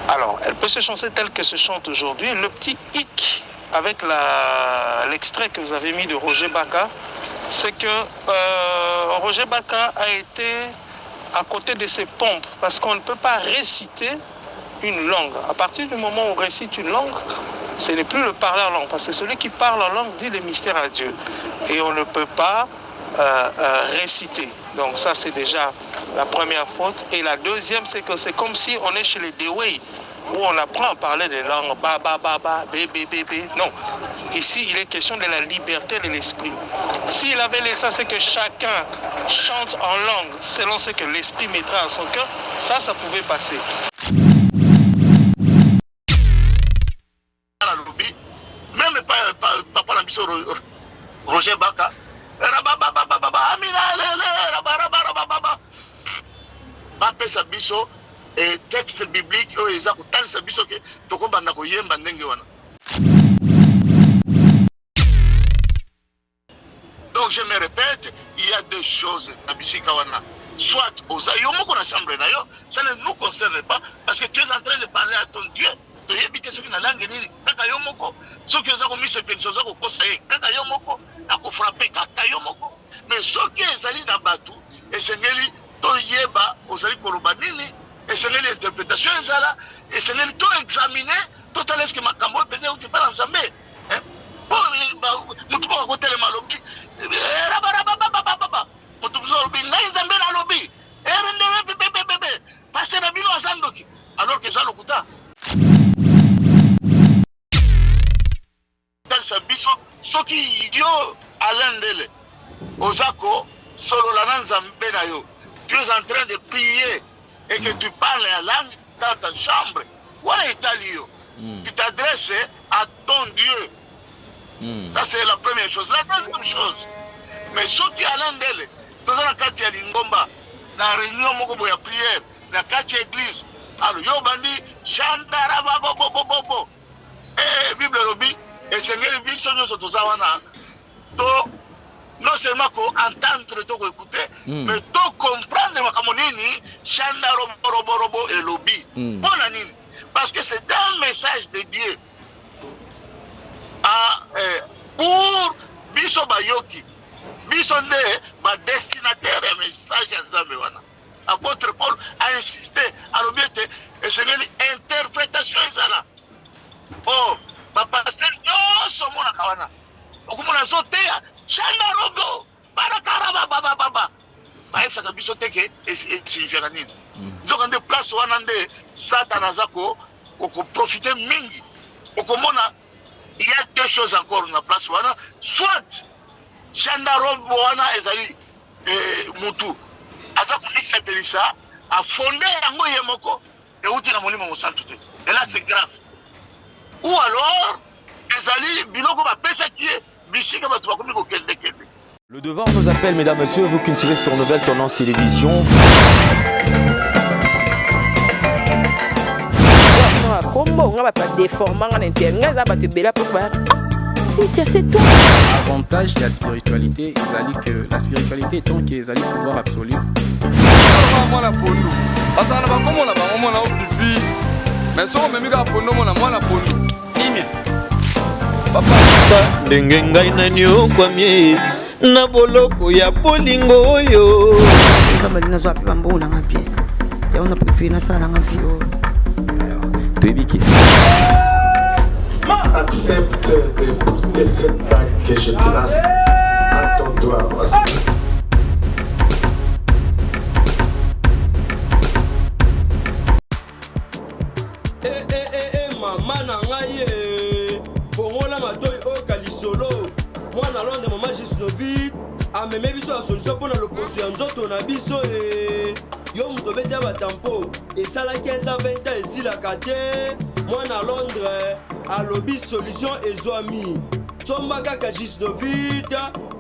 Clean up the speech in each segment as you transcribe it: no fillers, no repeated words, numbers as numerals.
Alors, elle peut se chanter telle qu'elle se chante aujourd'hui. Le petit hic avec l'extrait que vous avez mis de Roger Baka, c'est que Roger Baka a été à côté de ses pompes parce qu'on ne peut pas réciter une langue. À partir du moment où on récite une langue, ce n'est plus le parler en langue, parce que celui qui parle en langue dit les mystères à Dieu. Et on ne peut pas réciter. Donc ça, c'est déjà la première faute. Et la deuxième, c'est que c'est comme si on est chez les Dewey, où on apprend à parler des langues, ba, ba, ba, ba, bé, bé, bé, bé. Non. Ici, il est question de la liberté de l'esprit. S'il avait laissé ça, c'est que chacun chante en langue selon ce que l'esprit mettra à son cœur, ça pouvait passer. Même papa l'ambition Roger Baka, bapesa biso et texte biblique oyo eza kotalisa biso ke tokobanda koyemba ndenge wana. Donc je me répète, il y a deux choses na bisika wana. Soit oza yo moko na chambre na yo, ça ne nous concerne pas parce que tu es en train de parler à ton Dieu. Tu es habité sur une langue nini kaka yo moko. Ce que oza ko mise pension za ko kosa kaka yo moko na ko frapper kaka yo moko. Mais ce qui ezali na batu esengeli to yeba ozali koloba nini esengeli interprétation ezala esengeli to examiner total est-ce que makambo pese ou tu pas ensemble mutu ko ko tele malobi mutu zo lobi ngai zambe na lobi erende bebe pasteur na bino azandoki alors que ça lokuta tal sabiso soki idio alendele ozako solo la nzambe na yo. Tu es en train de prier et que tu parles la langue dans ta chambre. Voilà Italio. Tu t'adresses à ton Dieu. Ça c'est la première chose. La deuxième chose, mais ceux qui allaient d'elle, dans la quartier Lingomba, la réunion moko ya prière, la quartier église, alors yo bandi chandara bobo. Bible lobi et Seigneur biso nyoso tozawana to non seulement entendre, écouter, mais comprendre makambo nini chanda robo et lobby. Bona nini? Parce que c'est un message de Dieu pour biso bayoki. Biso nde ba destinataire et message ya Nzambe wana. Apôtre Paul a insisté à l'objectif et c'est une interprétation ezala. Oh, ba pasteur nyonso mona kawana. Okumona zotea chanda robo barakara baba baesa kabiso teke signifiera nini. Donc on déplace wana nde Satan zako ko profiter mingi. Okomona il y a deux choses encore na place wana, soit chanda robo wana ezali mutu azako nisatelisa a fondé yango yemoko et uti na molimo mosantu te. Et là c'est grave. Ou alors ezali biloko ba pesa qui est Le devoir nous appelle, mesdames, messieurs, vous qui tirez sur Nouvelle Tendance Télévision. Avantage de la spiritualité, que la spiritualité est donc qu'ils allaient pouvoir absolu. ndenge ngai nani okwamie na boloko ya bolingo oyo nzambe nazwa pe bambo na nga bien ya on a préféré na sala nga vie toyebi kisi accepte de porter cette bague que je place à ton doigt. Maman na ngai bongola matoi o kalisolo mwana londe mama Gisnovit ameme biso la solution pour l'opposition nzoto na biso yo muto bete batampo esala 15 à 20 ans esilaka te mwana Londres alobi solution ezwami somba kaka Gisnovit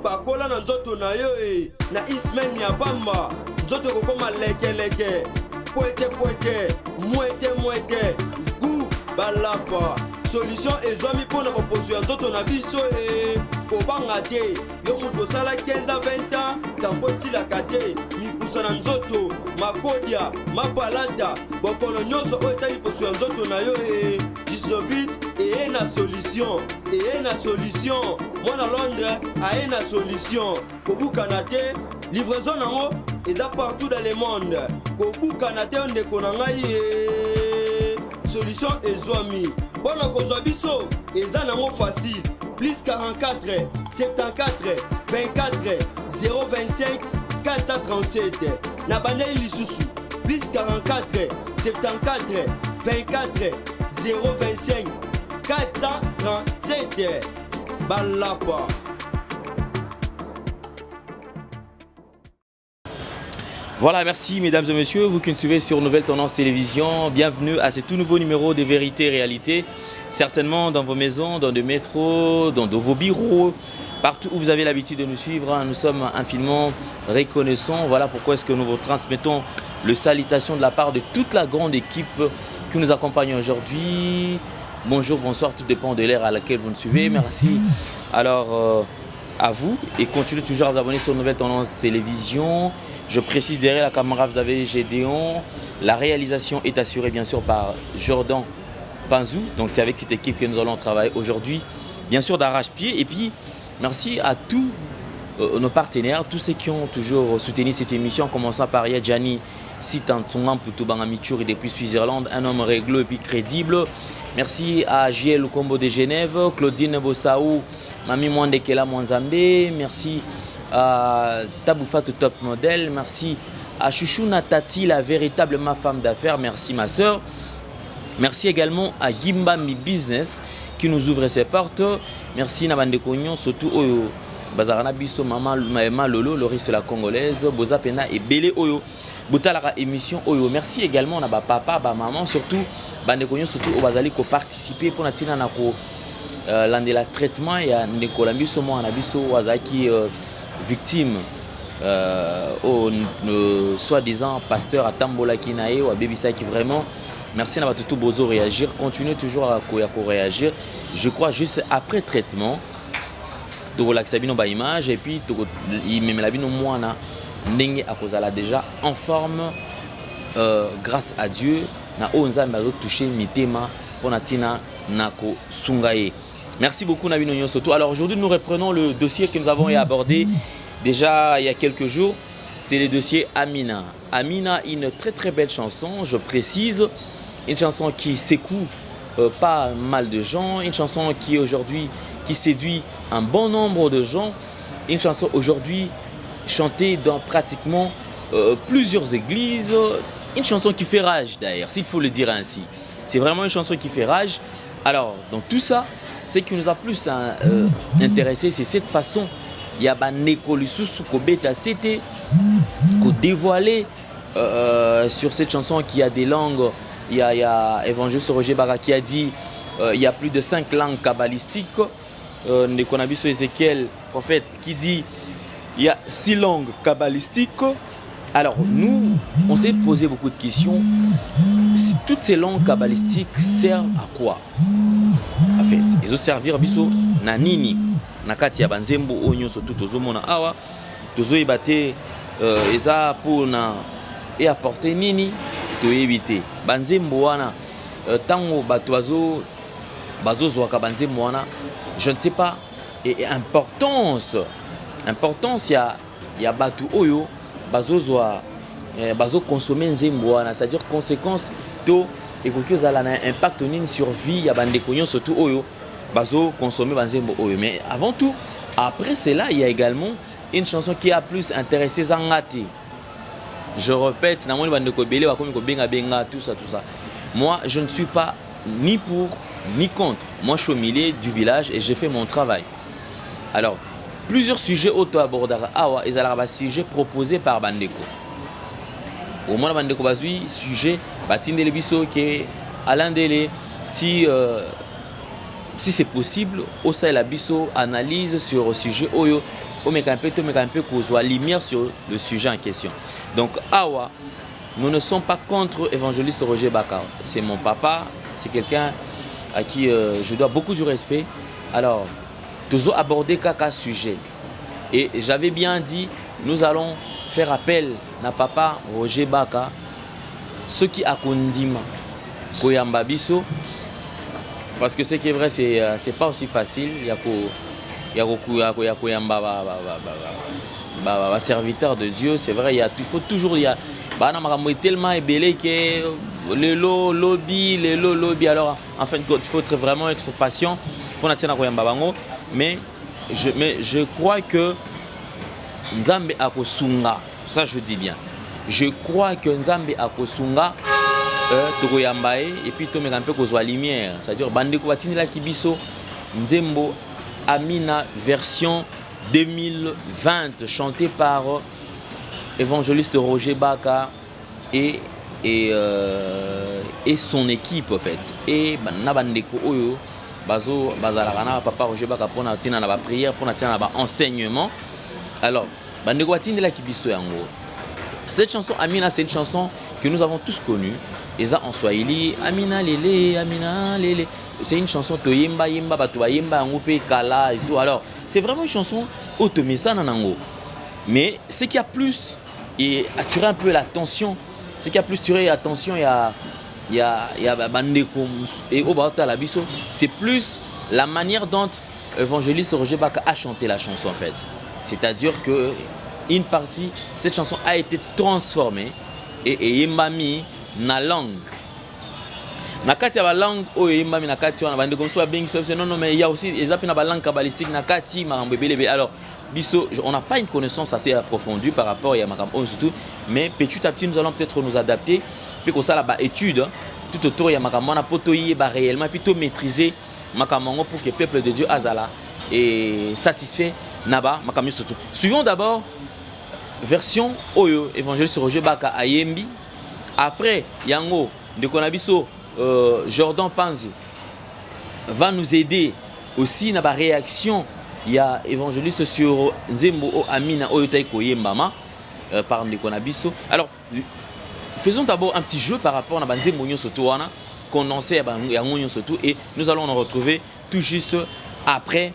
bakola na nzoto na yo na ismen ya bamba nzoto kokoma lekeleke poete mwete gu balapa solution ezwami pour na proposition ya nzoto na biso kobanga te yo mutu osala 15 à 20 ans tampo esilaka te pusa na nzoto makodia mapalata bokono nyonso oyo etali poso ya nzoto na yo 19 eye na solution mwana Londres aye na solution kobukana te livraison nango eza partout dans le monde kobukana te ndeko na ngai solution ezwami mpona kozwa biso eza nango facile plus 44 74 24 025 437 na bandeli lisusu plus 44 74 24 025 437 balapa. Voilà, merci mesdames et messieurs, vous qui nous suivez sur Nouvelle Tendance Télévision, bienvenue à ce tout nouveau numéro de Vérité et Réalité, certainement dans vos maisons, dans des métros, dans vos bureaux, partout où vous avez l'habitude de nous suivre, nous sommes infiniment reconnaissants. Voilà pourquoi est-ce que nous vous transmettons le salutation de la part de toute la grande équipe qui nous accompagne aujourd'hui. Bonjour, bonsoir, tout dépend de l'ère à laquelle vous nous suivez. Merci alors à vous et continuez toujours à vous abonner sur Nouvelle Tendance Télévision. Je précise, derrière la caméra, vous avez Gédéon. La réalisation est assurée bien sûr par Jordan Panzou. Donc c'est avec cette équipe que nous allons travailler aujourd'hui. Bien sûr d'arrache-pied. Et puis merci à tous nos partenaires, tous ceux qui ont toujours soutenu cette émission, en commençant par Yadjani Sitantungan Poutoubangamitur et depuis Suisse-Irlande, un homme réglo et puis crédible. Merci à JL Combo de Genève, Claudine Bossaou, Mami Mwandekela Mwanzambe. Merci à Taboufatou Top Model. Merci à Chouchou Natati, la véritable ma femme d'affaires. Merci ma soeur. Merci également à Gimba Mi Business qui nous ouvre ses portes. Merci Nabande Kognon, surtout Oyo Bazarana Biso, Maman Lolo, Loris la Congolaise, Boza Pena et Bélé Oyo. Boutalara émission Oyo. Merci également à papa, maman, surtout Bande Kognon, surtout au Bazali qui participer pour Natina Nako l'andela traitement et à Nicolas Biso, moi Nabiso, Wazaki victime au soi-disant pasteur à Tambola Kinae ou à Bébissa qui vraiment. Merci à tout Bozo réagir. Continuez toujours à réagir. Je crois juste après traitement, tu relaxes bien nos images et puis il me met la vie au moins n'engue à cause déjà en forme grâce à Dieu. Na onza mazo toucher mitema pour natina nako sungaye. Merci beaucoup Nabino Nyosoto. Alors aujourd'hui nous reprenons le dossier que nous avons abordé déjà il y a quelques jours. C'est le dossier Amina. Amina, une très belle chanson, je précise. Une chanson qui secoue pas mal de gens. Une chanson qui aujourd'hui qui séduit un bon nombre de gens. Une chanson aujourd'hui chantée dans pratiquement plusieurs églises. Une chanson qui fait rage d'ailleurs, s'il faut le dire ainsi. C'est vraiment une chanson qui fait rage. Alors, dans tout ça, ce qui nous a plus intéressé, c'est cette façon. Il y a Nekolisusu Kobeta Cité, qu'on dévoilé sur cette chanson qui a des langues. Il y a Évangile Roger Bara qui a dit il y a plus de 5 langues kabbalistiques. Nekonabiso Ézéchiel, prophète, qui dit il y a 6 langues kabbalistiques. Alors nous, on s'est posé beaucoup de questions. Si toutes ces langues kabbalistiques servent à quoi? En fait, ils vont servir biso na nini nakati ya banzembo onyo surtout tozomona awa tozoyebate eza pour na et apporter nini to éviter banzembo wana tango bato bazozwaka banzembo wana je ne sais pas et importance ya bato oyo bazozwa bazoconsommer nzembo wana, c'est-à-dire conséquence to ekoki ozala na impact nini sur vie ya bandeko nyonso surtout oyo bazoconsommer banzembo oyo. Mais avant tout, après cela, il y a également une chanson qui a plus intéressé Zangati. Je répète, na moni bandeko belé wa komi ko benga benga tout ça. Moi, je ne suis pas ni pour ni contre. Moi, je suis au milieu du village et je fais mon travail. Alors, plusieurs sujets auto-abordara awa ezalaka sujet proposé par bandeko. Au moins bandeko bazui sujet batindele biso ke alandele si c'est possible osa la biso analyse sur le sujet oyo omeka un peu kozwa lumière sur le sujet en question. Donc awa nous ne sommes pas contre évangéliste Roger Baka. C'est mon papa, c'est quelqu'un à qui je dois beaucoup de respect. Alors toujours aborder kaka sujet. Et j'avais bien dit, nous allons faire appel na papa Roger Baka ce qui a kondima koyamba biso parce que ce qui est vrai c'est pas aussi facile ya koyamba ba serviteur de Dieu, c'est vrai il faut toujours bana makambo tellement ébélé que lobby alors en fin de compte il faut vraiment être patient pour natina koyamba bango mais je crois que Nzambe akosunga, ça je dis bien. Je crois que Nzambe akosunga tokoyambae et puis tomeka un peu kozwa lumière, c'est-à-dire bandeko batini la kibiso Nzembo Amina version 2020 chantée par évangéliste Roger Baka et son équipe en fait. Et na bandeko oyo bazo bazalaka na papa Roger Baka pour na tina na ba prière pour na tina na ba enseignement. Alors bandeko batini la kibiso yango. Cette chanson Amina, c'est une chanson que nous avons tous connue. Et ça en swahili, Amina Lele, Amina Lele. C'est une chanson Toyemba Yemba Batuba Yemba Ngoupe Kala et tout. Alors, c'est vraiment une chanson automessa nanango. Mais ce qui a plus et attiré un peu l'attention, ce qui a plus attiré l'attention, il y a Bandeko et Obata Labiso, c'est plus la manière dont évangéliste Roger Baka a chanté la chanson en fait. C'est-à-dire que une partie, cette chanson a été transformée et yembami na langue. Na kati ya ba langue oyo yembami na kati wana bande comme ça bengi so non mais il y a aussi les apina ba langue kabbalistique na kati makambo belebe. Alors biso on n'a pas une connaissance assez approfondie par rapport à makambo surtout mais petit à petit nous allons peut-être nous adapter puis comme ça là ba étude tout autour ya makambo na poto yeba réellement puis to maîtriser makambo pour que le peuple de Dieu azala et satisfait naba makambo surtout. Suivons d'abord version Oyo, évangéliste Roger Baka Ayembi. Après, Yango, de Konabiso, Jordan Panzo va nous aider aussi dans la réaction. Il y a évangéliste sur Nzembo Amina Oyo Taiko Yembama par Ndekonabiso. Alors, faisons d'abord un petit jeu par rapport à Nzembo Nyon Sotoana, condensé à Yango Nyon Soto, et nous allons nous retrouver tout juste après.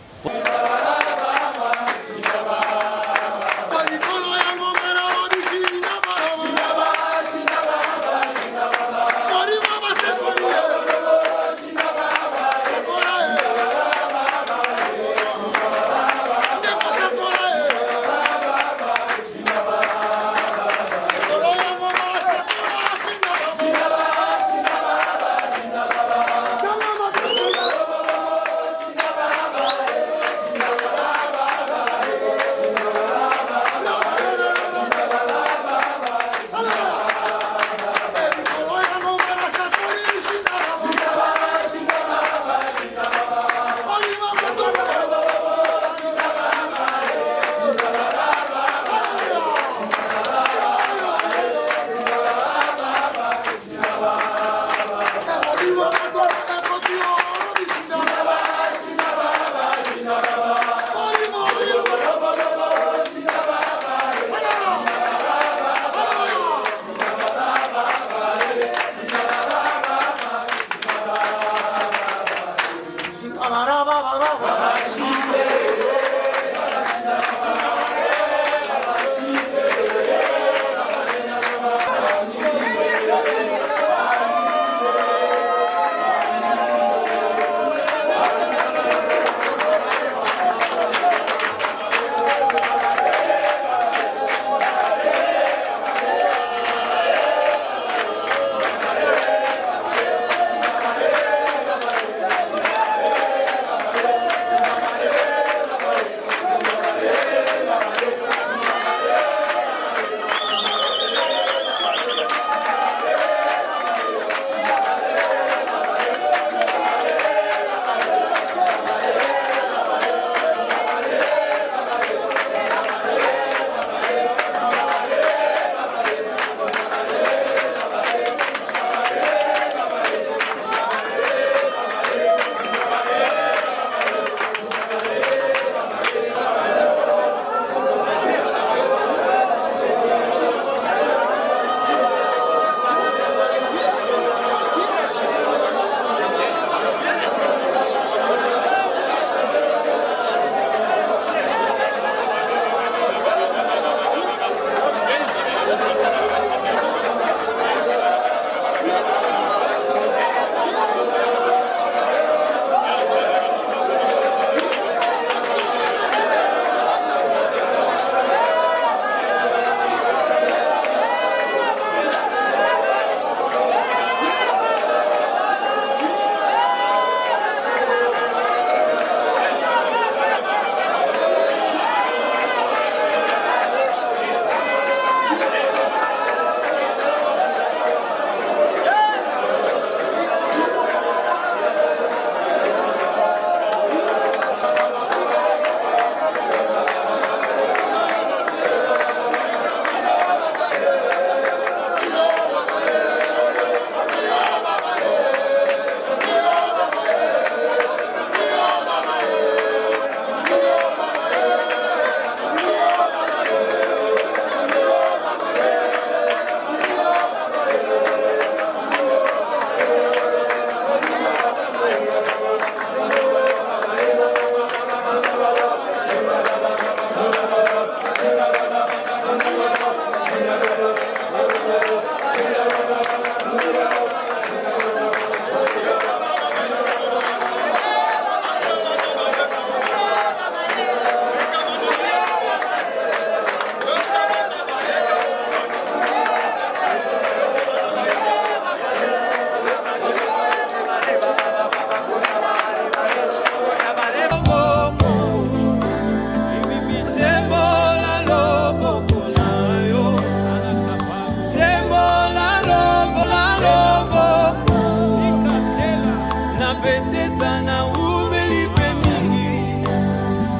na petesa na ubeli pe mingi.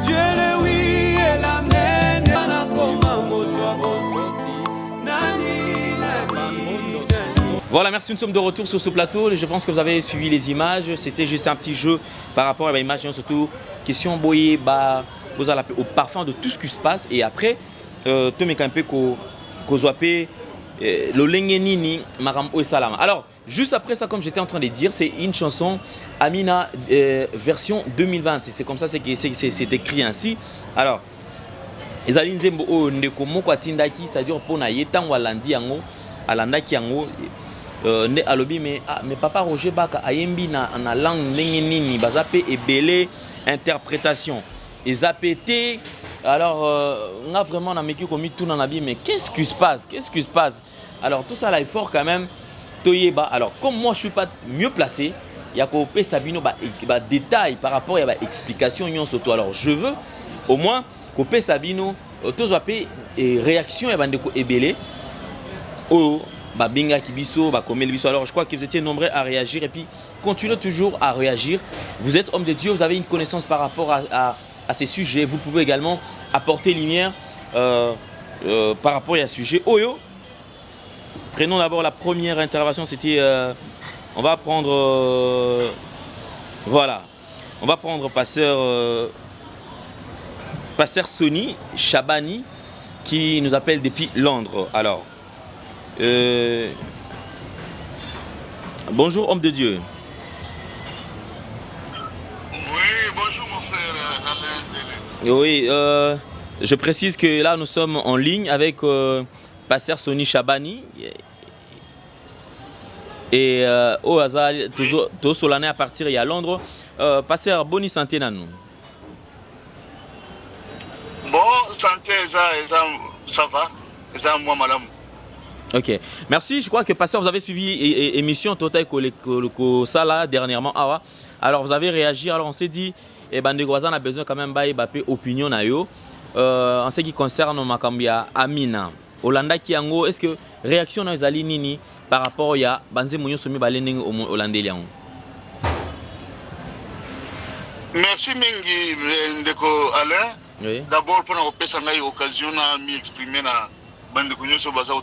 Tu es le oui et l'amen. Na koma moto abosoti. Nani nani. Voilà, merci, nous sommes de retour sur ce plateau. Je pense que vous avez suivi les images. C'était juste un petit jeu par rapport à l'image, surtout question boye, au parfum de tout ce qui se passe. Et après, tout me campé kozwape le lengenini maram o salama. Alors, juste après ça, comme j'étais en train de dire, c'est une chanson Amina version 2020. C'est comme ça, c'est écrit ainsi. Alors, ezali nzembo o ndeko moko atindaki, c'est-à-dire pour na yetango alandi yango, alandaki yango. Ne alobi mais papa Roger Baka ayembi na langue ndenge nini bazape ebele interprétation ezapete. Alors on a vraiment na meki komi tout na bi mais qu'est-ce qui se passe? Alors tout ça là est fort quand même toyeba. Alors comme moi je suis pas mieux placé, il y a ko pesa bino ba détail par rapport à ba explication nyonso to. Alors je veux au moins ko pesa bino tozape et réaction ya bandeko ebele o Babinga Kibiso, Bakomel Biso. Alors je crois que vous étiez nombreux à réagir et puis continuez toujours à réagir. Vous êtes homme de Dieu, vous avez une connaissance par rapport à ces sujets. Vous pouvez également apporter lumière par rapport à ce sujet. Oyo, prenons d'abord la première intervention. C'était, on va prendre, voilà, on va prendre pasteur Sony Chabani qui nous appelle depuis Londres. Alors. Bonjour homme de Dieu. Oui, bonjour mon frère Alain. Oui, je précise que là nous sommes en ligne avec pasteur Sony Chabani et au hasard tout solennel à partir il y a Londres. Pasteur Boni santé nanou. Bon santé ça va, ça moi madame. Ok, merci. Je crois que pasteur, vous avez suivi émission Total Sala dernièrement. Alors vous avez réagi. Alors on s'est dit, Bandegwazan a besoin quand même de opinion en ce qui concerne Makambia Amina. Olanda Kiango, est-ce que réaction na ezali nini par rapport à Banze Mounio Somi Baleneng Hollande Liango? Merci Mingi Ndeko Alain. Oui. D'abord pour l'occasion de m'exprimer na bande kunyoso baza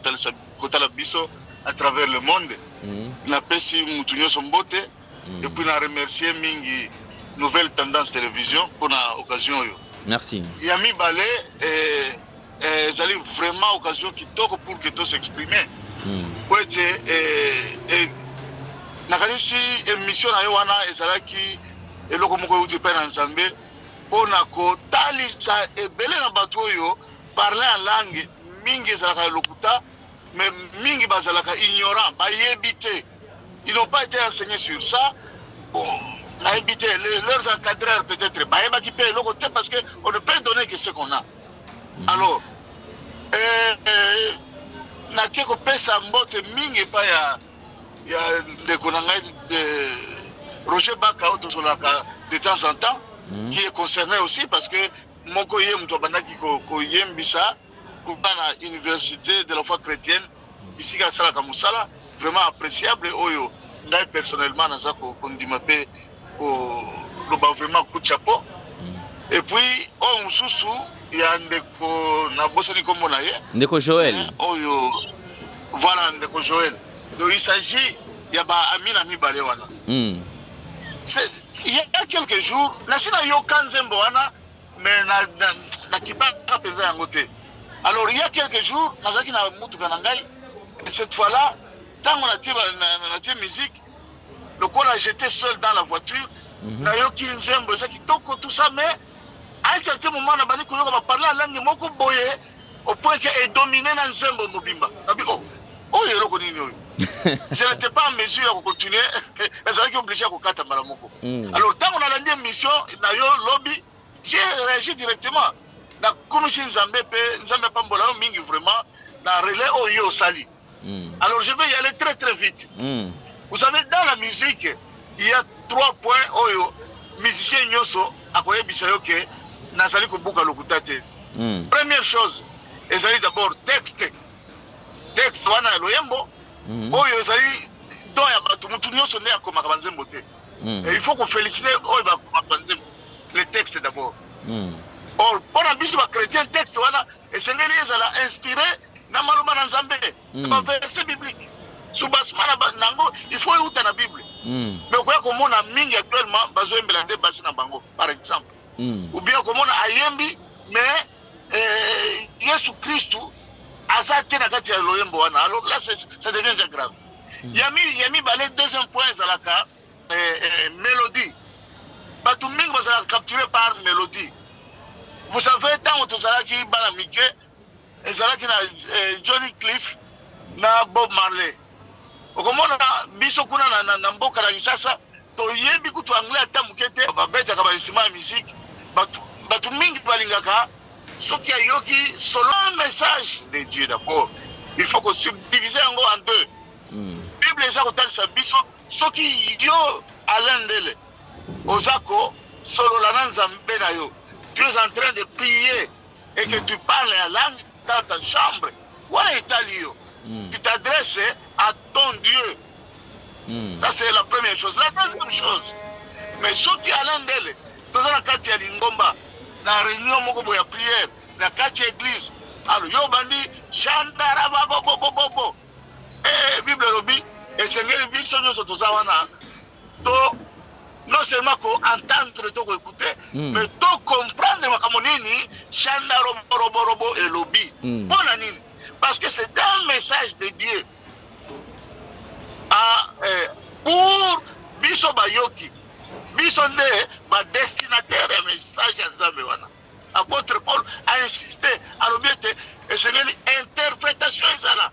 kotala biso à travers le monde. Na pesi mutunyo sombote et puis na remercier mingi Nouvelle Tendance Télévision pour la occasion yo. Merci. Yami Balé zali vraiment occasion qui toko pour que tous s'exprimer. Ouais na kanisi émission na yo wana ezalaki eloko moko uti pe na Nzambe pona ko talisa ebele na bato yo parler en langue mingi zalaka lokuta mais mingi bazalaka ignorant ba yebité. Ils n'ont pas été enseignés sur ça. Bon, na yebité leurs encadreurs peut-être ba yeba ki pe lokote parce que on ne peut donner que ce qu'on a. Alors na keko pesa mbote mingi pa ya de konanga de Roger Baka autosolaka de temps en temps qui est concerné aussi parce que moko yem to bandaki ko yembisa à l'université de la foi chrétienne ici à Salaka Moussala, vraiment appréciable. Oyo, moi personnellement, on dit vraiment coup de chapeau. Et puis, on sous il y a Ndeko Joël. Oyo, voilà Ndeko Joël. Donc il s'agit, il y a Amina Mibalewana. Il y a quelques jours, na sina yo kanzembo wana, mais na kibaka pesa yangote. Alors il y a quelques jours, Nazaki na mutuka na ngai, cette fois-là, tant on a tiré musique, le col a jeté seul dans la voiture, na yo ki nzembo ça qui toko tout ça, mais à un certain moment on a bani ko va parler en langue moko boye au point que est dominé na nzembo mobimba. Oh yelo ko nini oyo. Je n'étais pas en mesure de continuer, mais j'étais obligé de kata malamoko. Alors tant on a lancé mission na yo lobby, j'ai réagi directement. Na commission Nzambe pambola mingi vraiment na relais oyo sali. Alors je vais y aller très très vite. Vous savez dans la musique, il y a 3 points oyo musicien nyoso akoye bisayo ke nazali ko buka lokutate. Première chose, ezali d'abord texte. Texte wana loyembo oyo ezali don ya batu mutu nyoso ne akoma kabanzembo te. Et il faut qu'on félicite les textes d'abord. Or, pour la biche chrétien, texte, voilà, et c'est inspiré na maloma na Nzambe, na verset biblique. Soubasmana nango, il faut écouter la Bible. Mais quoi comme on a mingi actuellement, bazo embelande basi na bango, par exemple. Ou bien comme on a ayembi, mais Yesu Christu azate na kati ya loyembo wana. Alors là, ça devient grave. Yami balé deuxième point, zalaka mélodie. Batou mingi bazala capturé par mélodie. Vous savez, tant que tout qui bala Mickey, et ça qui na Johnny Cliff, na Bob Marley. Comment on a biso kuna na mboka na Kinshasa, to yebi kutu anglais ata mukete, ba beta kaba instrument musique, batu mingi balingaka, soki ayoki selon un message de Dieu d'abord. Il faut qu'on subdivise en deux. Bible eza kotalisa biso soki yo alendele ozako solo la Nzambe na yo. Tu es en train de prier et que tu parles la langue dans ta chambre. Voilà Italio. Tu t'adresses à ton Dieu. Ça c'est la première chose. La deuxième chose, mais ceux qui allaient d'elle, dans la carte de Lingomba, dans la réunion de la prière, dans la carte de l'église, alors yo bandi chandara bobo. Bible lobi et Seigneur biso nyoso tozawana to non seulement qu'on entendre to écouter mais to comprendre makambo nini chanda robo et lobi bona nini parce que c'est un message de Dieu pour biso bayoki biso nde ba destinataire ya message ya Nzambe wana. Apôtre Paul a insisté alobi ete Seigneur interprétation ezala.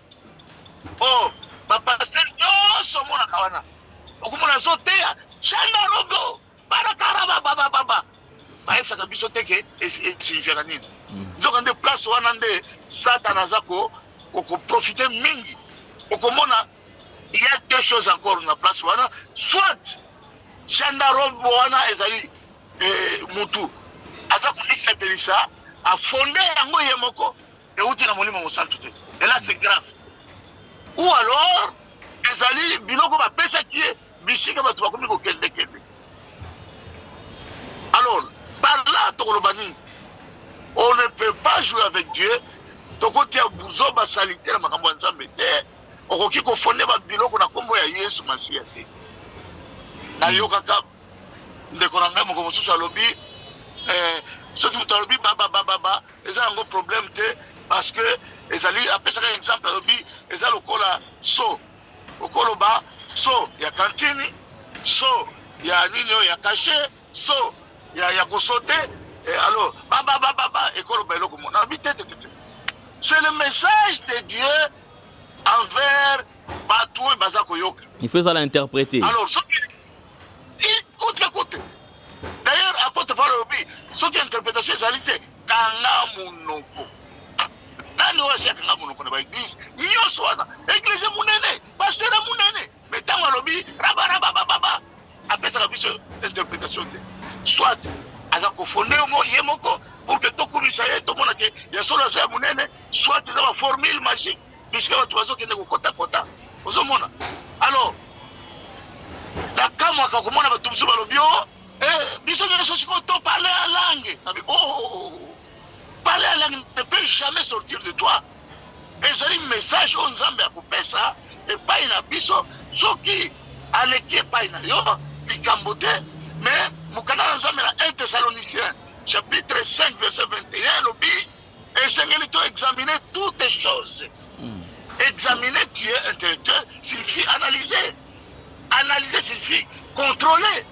Oh, pasteur nyonso mona kawana okumona zoteya chanda robo barakara baba baefsaka biso teke esignifiaka nini donc nde place wana nde Satan azako okoprofite mingi okomona. Il y a deux choses encore na place wana, soit chanda robo wana ezali mutu aza komisetelisa afonde yango ye moko euti na molimo mosantu te, et là c'est grave. Ou alors, ezali biloko ba pesa qui est bisika ba tubakomi ko kende. Alors, par là tokolobani, on ne peut pas jouer avec Dieu. Tokoti ya buzo ba salité na makambo ya Nzambe te. Okoki ko fonde ba biloko na kombo ya Yesu Masiya te. Na yokaka ndeko na ngai moko mosusu alobi soki moto alobi baba eza yango problème te parce que ezali apesaka exemple alobi eza lokola so okoloba so ya kantini so ya nini ya caché so ya kosote alors baba ekoloba eloko mona alobi te. C'est le message de Dieu envers batou et bazako yoka. Il faut ça l'interpréter. Alors écoute. D'ailleurs apôtre Paul alobi soki interprétation ezalité kanga munoko. Nani wasi kanga munoko na ba église nyonso wana église munene pasteur munene mais tango alobi raba apesa biso interprétation te soit azako fonde mo yemoko pour que tokurisa ye to mona ke ya solo sa munene soit za ba formule magique puisque watu bazokende ko kota ozomona. Alors la kama ka komona batu biso balobio biso nyonso siko to parler la langue. Parler la langue ne peut jamais sortir de toi. Et c'est un message au Nzambe akopesa et pas ina biso soki aleki pas ina yo bikambote mais mukana Nzambe na 1 Thessaloniciens chapitre 5 verset 21 lobi et Seigneur to examiner toutes les choses. Examiner qui est intellectuel signifie analyser. Analyser signifie contrôler.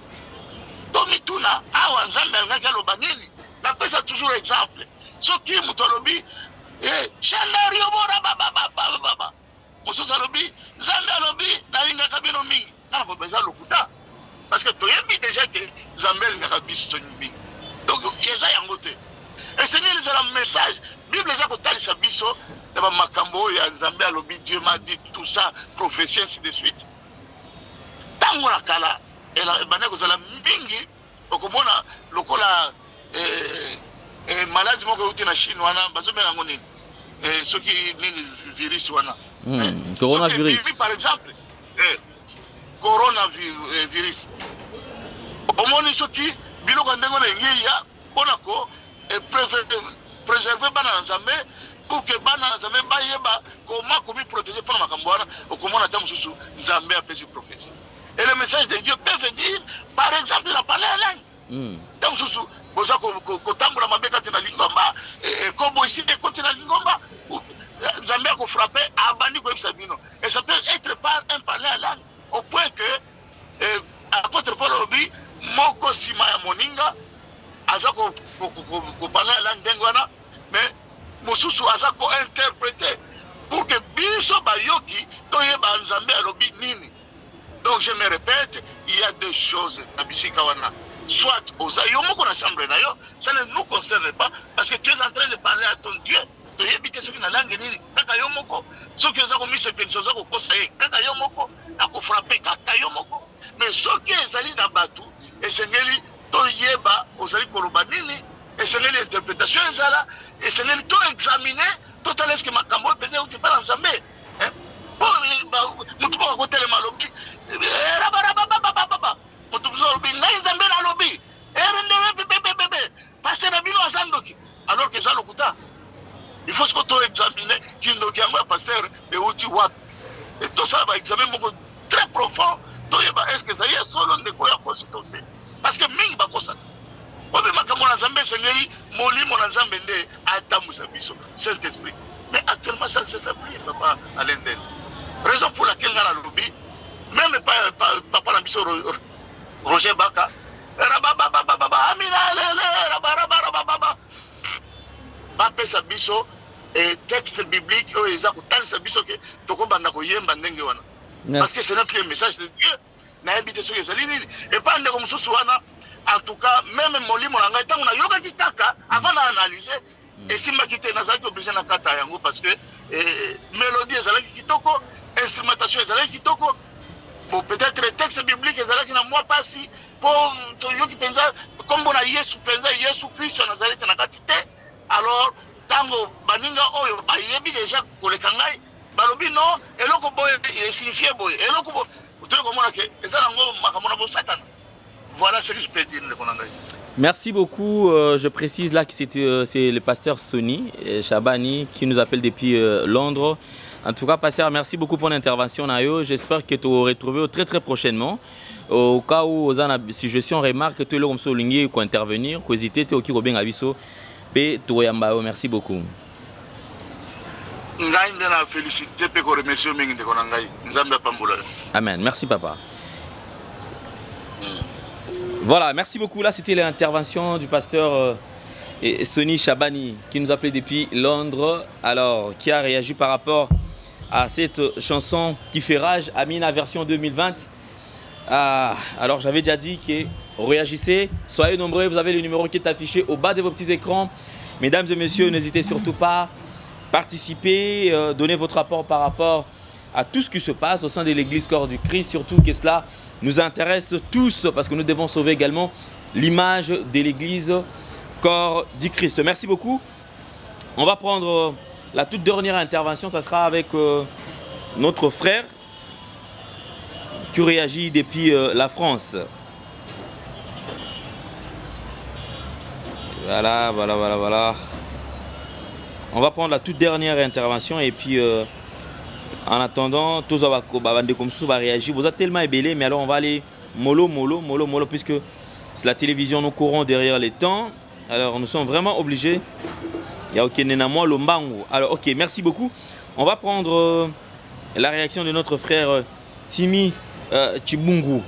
Tomituna awa Nzambe ngaka lobanini na pesa toujours exemple. Soki mutolobi chandario bora baba mososa lobi Nzambe lobi na linga kabino mingi na ko beza lokuta parce que toyebi déjà que Nzambe ngaka biso mingi donc yeza yango te. Et Seigneur c'est un message Bible za ko talisa biso na ba makambo ya Nzambe alobi Dieu m'a dit tout ça prophétie ainsi de suite. Tango na kala ela banako zala mingi okomona lokola maladie moko uti na Chine wana bazomela yango nini soki nini virus wana coronavirus par exemple coronavirus omoni soki biloko ndenge na ngeya bonako et préserver bana nzambe pour que bana nzambe bayeba comment komi protéger pour makambo wana okomona ta mususu nzambe apesi prophétie. Et le message de Dieu peut venir par exemple na parler la langue. Ta mususu boza ko tambola mabeka tina lingomba et kobo ici de continent lingomba nzambe ko frapper abandi ko ebisabino. Et ça peut être par un parler la langue au point que apôtre Paul obi moko sima ya moninga aza ko parler la langue dengwana mais mosusu aza ko interpréter pour que biso bayoki toyeba nzambe alobi nini. Donc je me répète, il y a deux choses na bisika wana. Soit oza yo moko na chambre na yo, ça ne nous concerne pas parce que tu es en train de parler à ton Dieu. Toyebite soki na langue nini kaka yo moko. Soki oza ko mise pension oza ko kosa ye kaka yo moko ako frapper kaka yo moko. Mais soki ezali na batu esengeli toyeba ozali koloba nini esengeli interprétation ezala esengeli to examiner total est-ce que makambo pese uti para nzambe mutu ba ko telema lobi mutu zo lobi ngai nzambe na lobi bebe pasteur na bino azandoki alors que ça lokuta il faut que to examiner kindoki yango pasteur e uti wat et tout ça va examiner moko très profond toyeba est-ce que ça y est solo ndeko ya consulter parce que mingi ba kosa obe makambo na nzambe sengeli molimo na nzambe nde atamusa biso Saint-Esprit. Mais actuellement ça ne se fait plus papa à l'endel. Raison pour laquelle dans la lobby même papa na biso Roger Baka amina ba pesa biso et texte biblique o eza ko talisa biso ke tokobanda ko yemba ndenge wana. Parce que c'est notre message de Dieu. Na habité sur les lignes et pas ndeko mususu wana. En tout cas, même molimo na ngai tango na yoka kitaka avant d'analyser et si ma kité nazaki obligé na kata yango parce que mélodie ezalaki kitoko, instrumentation ezalaki kitoko. Bon peut-être le texte biblique ezalaki na moi pasi pour to yoki penza comme na Yesu penza Yesu Christ Nazareth na katite. Alors tango baninga oyo bayebi déjà koleka ngai balobi non eloko boye signifie boye eloko bo to komona ke ezala ngo makamona bo satana. Voilà ce que je peux dire. Merci beaucoup. Je précise là que c'est le pasteur Sonny Chabani qui nous appelle depuis Londres. En tout cas, pasteur, merci beaucoup pour l'intervention. J'espère que tu auras retrouvé très très prochainement. Au cas où vous avez une suggestion, remarque, que tu es là comme ça, pour intervenir, pour hésiter, tu es au bien aviso. Merci beaucoup. Amen. Merci papa. Voilà, merci beaucoup. Là, c'était l'intervention du pasteur Sonny Chabani qui nous appelait depuis Londres. Alors, qui a réagi par rapport à cette chanson qui fait rage, Amina version 2020. Alors, j'avais déjà dit que réagissez, soyez nombreux. Vous avez le numéro qui est affiché au bas de vos petits écrans. Mesdames et messieurs, n'hésitez surtout pas à participer, donner votre rapport par rapport à tout ce qui se passe au sein de l'église Corps du Christ, surtout que cela nous intéresse tous parce que nous devons sauver également l'image de l'église Corps du Christ. Merci beaucoup. On va prendre la toute dernière intervention, ça sera avec notre frère qui réagit depuis la France. Voilà. On va prendre la toute dernière intervention et puis en attendant, tous va réagir. Vous êtes tellement ébélé, mais alors on va aller mollo, puisque c'est la télévision, nous courons derrière les temps. Alors nous sommes vraiment obligés. Il y a aucun énamant, le mango. Alors ok, merci beaucoup. On va prendre la réaction de notre frère Timi Chibungu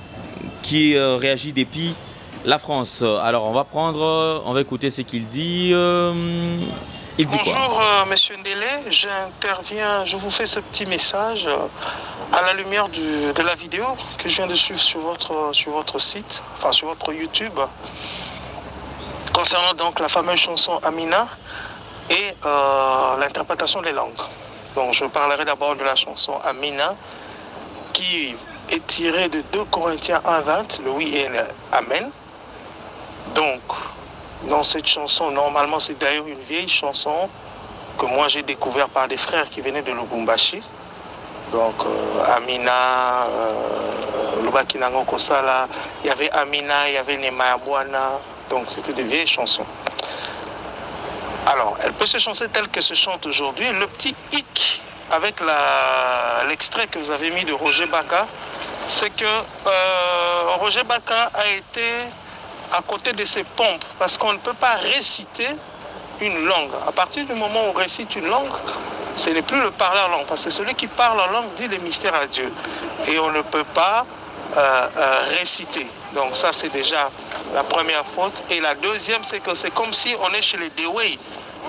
qui réagit depuis la France. Alors on va écouter ce qu'il dit. Il dit bonjour quoi? Monsieur Ndélé, j'interviens, je vous fais ce petit message à la lumière de la vidéo que je viens de suivre sur votre site, enfin sur votre YouTube, concernant donc la fameuse chanson Amina et l'interprétation des langues. Donc je parlerai d'abord de la chanson Amina qui est tirée de 2 Corinthiens 1:20, le oui et le amen. Donc dans cette chanson, normalement c'est d'ailleurs une vieille chanson que moi j'ai découvert par des frères qui venaient de Lubumbashi. Donc Amina, le Lobaki Nango Kosala, il y avait Amina, il y avait Nema Abwana, donc c'était des vieilles chansons. Alors, elle peut se chanter telle que se chante aujourd'hui. Le petit hic avec l'extrait que vous avez mis de Roger Baka, c'est que Roger Baka a été à côté de ses pompes, parce qu'on ne peut pas réciter une langue. À partir du moment où on récite une langue, ce n'est plus le parler en langue, parce que celui qui parle en langue dit les mystères à Dieu. Et on ne peut pas réciter. Donc ça, c'est déjà la première faute. Et la deuxième, c'est que c'est comme si on est chez les Dewey,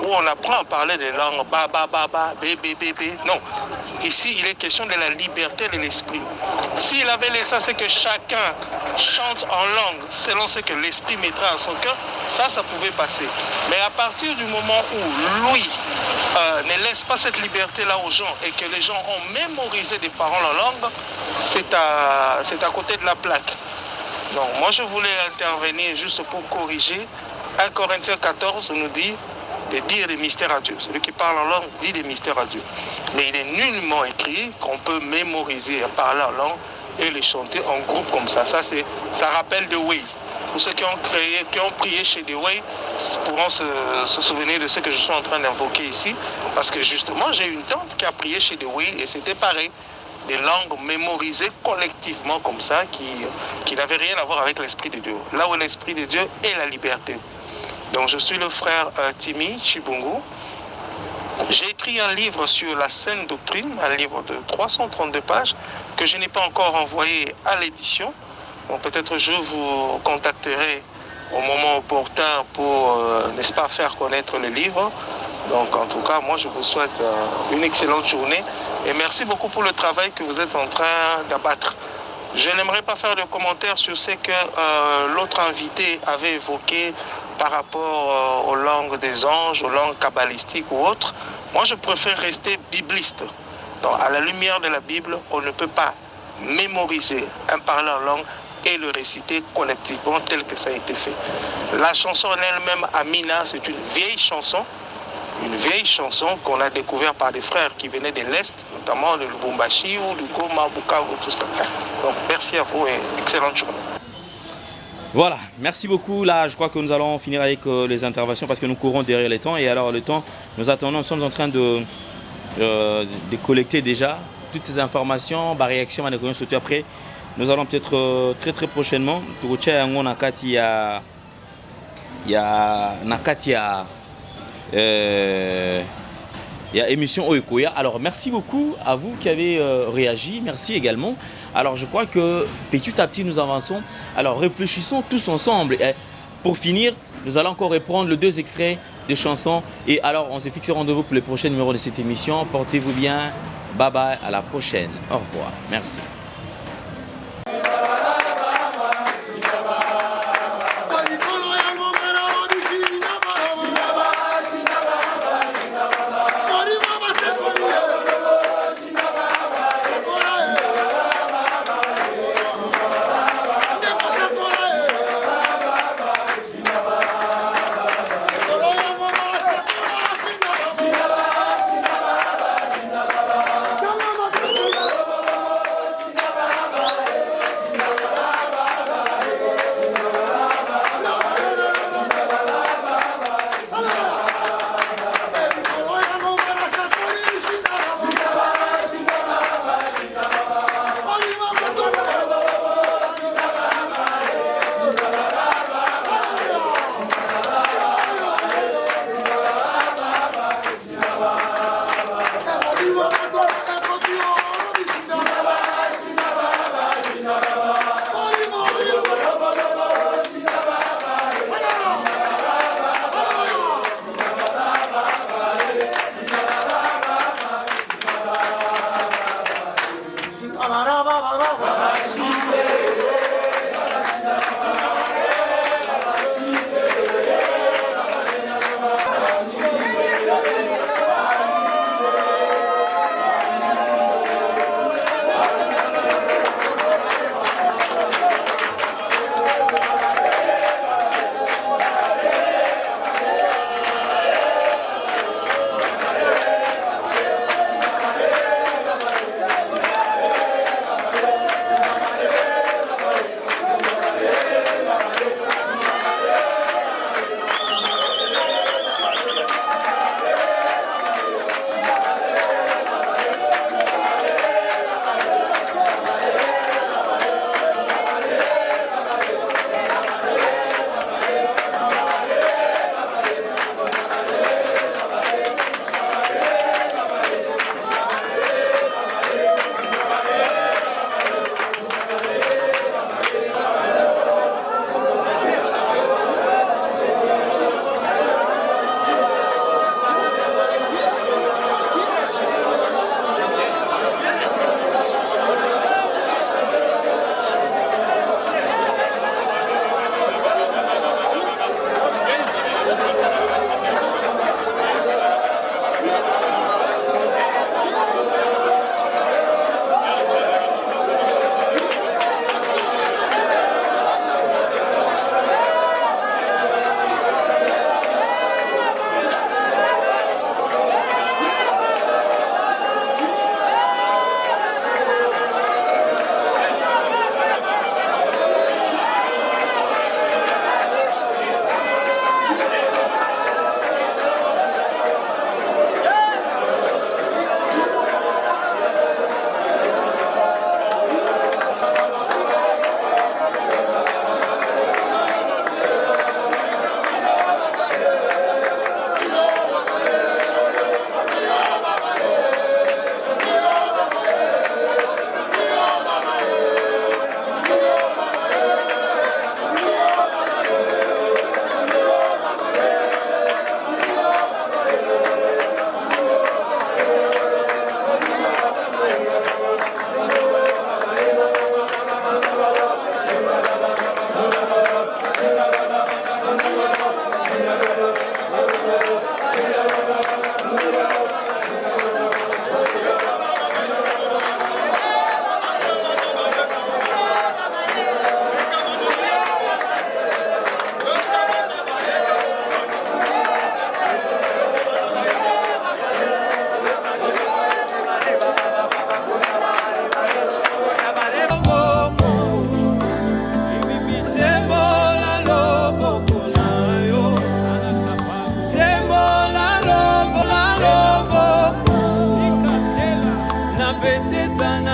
où on apprend à parler des langues, ba, ba, ba, ba, bé, bé, bé, bé. Non. Ici, il est question de la liberté de l'esprit. S'il avait laissé ça, c'est que chacun chante en langue selon ce que l'esprit mettra à son cœur, ça pouvait passer. Mais à partir du moment où lui ne laisse pas cette liberté-là aux gens et que les gens ont mémorisé des paroles en langue, c'est à côté de la plaque. Donc, moi, je voulais intervenir juste pour corriger. 1 Corinthiens 14 nous dit de dire des mystères à Dieu. Celui qui parle en langue dit des mystères à Dieu. Mais il est nullement écrit qu'on peut mémoriser et parler en langue et les chanter en groupe comme ça. Ça rappelle Dewey. Pour ceux qui ont prié chez Dewey, pourront se souvenir de ce que je suis en train d'invoquer ici. Parce que justement, j'ai une tante qui a prié chez Dewey et c'était pareil. Des langues mémorisées collectivement comme ça, qui n'avaient rien à voir avec l'Esprit de Dieu. Là où l'Esprit de Dieu est la liberté. Donc je suis le frère Timi Chibungu. J'ai écrit un livre sur la saine doctrine, un livre de 332 pages que je n'ai pas encore envoyé à l'édition. Donc peut-être je vous contacterai au moment opportun pour, n'est-ce pas, faire connaître le livre. Donc en tout cas, moi je vous souhaite une excellente journée et merci beaucoup pour le travail que vous êtes en train d'abattre. Je n'aimerais pas faire de commentaires sur ce que l'autre invité avait évoqué par rapport aux langues des anges, aux langues kabbalistiques ou autres. Moi, je préfère rester bibliste. Donc, à la lumière de la Bible, on ne peut pas mémoriser un parler en langue et le réciter collectivement tel que ça a été fait. La chanson en elle-même, Amina, c'est une vieille chanson qu'on a découverte par des frères qui venaient de l'Est, notamment de Lubumbashi ou du Goma, Bukavu, tout ça. Donc merci à vous et excellente journée. Voilà, merci beaucoup. Là, je crois que nous allons finir avec les interventions parce que nous courons derrière les temps. Et alors, le temps, nous attendons, nous sommes en train de collecter déjà toutes ces informations, ma réaction, ma surtout après. Nous allons peut-être très prochainement. Il y a émission Oekoya. Alors merci beaucoup à vous qui avez réagi. Merci également. Alors je crois que petit à petit nous avançons. Alors réfléchissons tous ensemble. Et pour finir, nous allons encore reprendre les 2 extraits de chansons. Et alors on s'est fixé rendez-vous pour le prochain numéro de cette émission. Portez-vous bien. Bye bye. À la prochaine. Au revoir. Merci. fete eza na